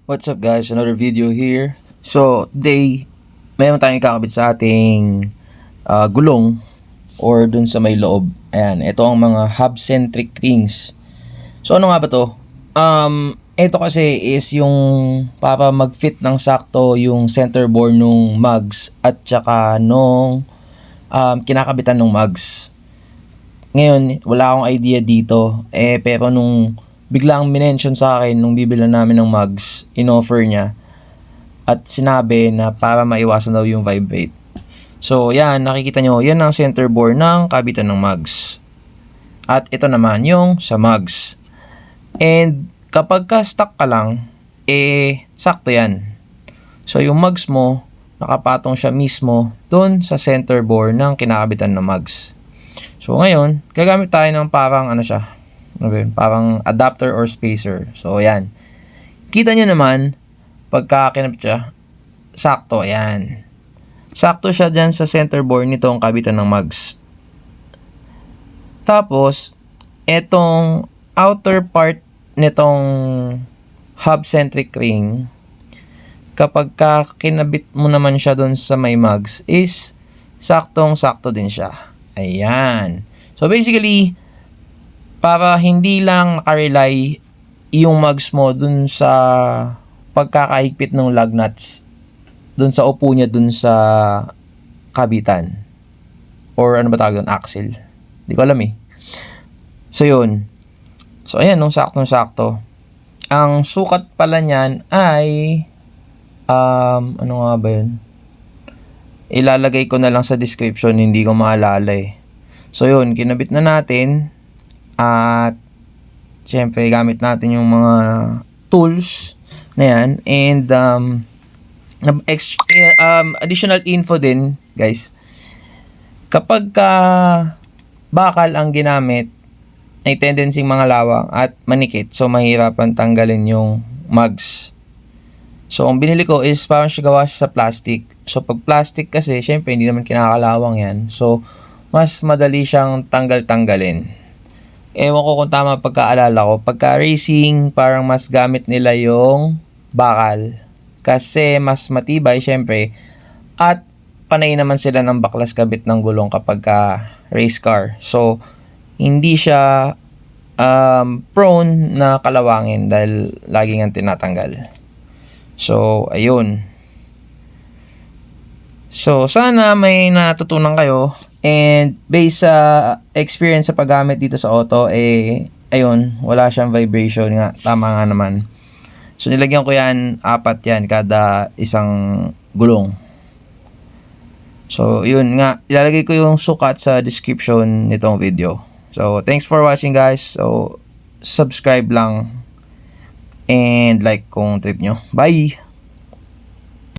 What's up guys, another video here. So today, mayroon tayong kakabit sa ating gulong or dun sa may loob. Ayan, ito ang mga hub-centric rings. So ano nga ba to? Ito kasi is yung para mag-fit ng sakto yung center bore nung mugs at saka nung kinakabitan ng mugs. Ngayon, wala akong idea dito. Pero nung biglang minention sa akin nung bibilan namin ng mugs, in-offer niya at sinabi na para maiwasan daw yung vibrate. So yan, nakikita nyo, yan ang center bore ng kabitan ng mugs. At ito naman yung sa mugs. And kapag ka stuck ka lang, sakto yan. So yung mugs mo, nakapatong siya mismo dun sa center bore ng kinakabitan ng mugs. So ngayon, gagamit tayo ng parang parang adapter or spacer. So ayan. Kita nyo naman, pagka kinabit siya, sakto, ayan. Sakto siya dyan sa center bore nitong kabitan ng mugs. Tapos, etong outer part nitong hub-centric ring, kapag kinabit mo naman siya dun sa may mugs, is saktong-sakto din siya. Ayan. So basically, para hindi lang nakarely yung mugs mo dun sa pagkakahigpit ng lug nuts, dun sa upo niya dun sa kabitan. Or ano ba tawag doon? Axle. Hindi ko alam eh. So yun. So ayan, nung saktong-sakto. Ang sukat pala niyan ay ano nga ba yun? Ilalagay ko na lang sa description, hindi ko maalala eh. So yun, kinabit na natin. At syempre gamit natin yung mga tools na yan. And additional info din guys, kapag bakal ang ginamit, ay tendency mga lawang at manikit, so mahirapan tanggalin yung mugs. So ang binili ko is parang siya gawa sa plastic. So pag plastic kasi syempre hindi naman kinakalawang yan, so mas madali siyang tanggalin. Ewan ko kung tama pagkaalala ko. Pagka racing, parang mas gamit nila yung bakal. Kasi mas matibay, syempre. At panay naman sila ng baklas kabit ng gulong kapag race car. So, hindi siya prone na kalawangin dahil lagi nga tinatanggal. So, ayun. So, sana may natutunan kayo. And based sa experience sa paggamit dito sa auto, ayun, wala siyang vibration nga. Tama nga naman. So, nilagyan ko yan, 4 yan, kada isang gulong. So, yun nga. Ilalagay ko yung sukat sa description nitong video. So, thanks for watching guys. So, subscribe lang. And like kung trip nyo. Bye!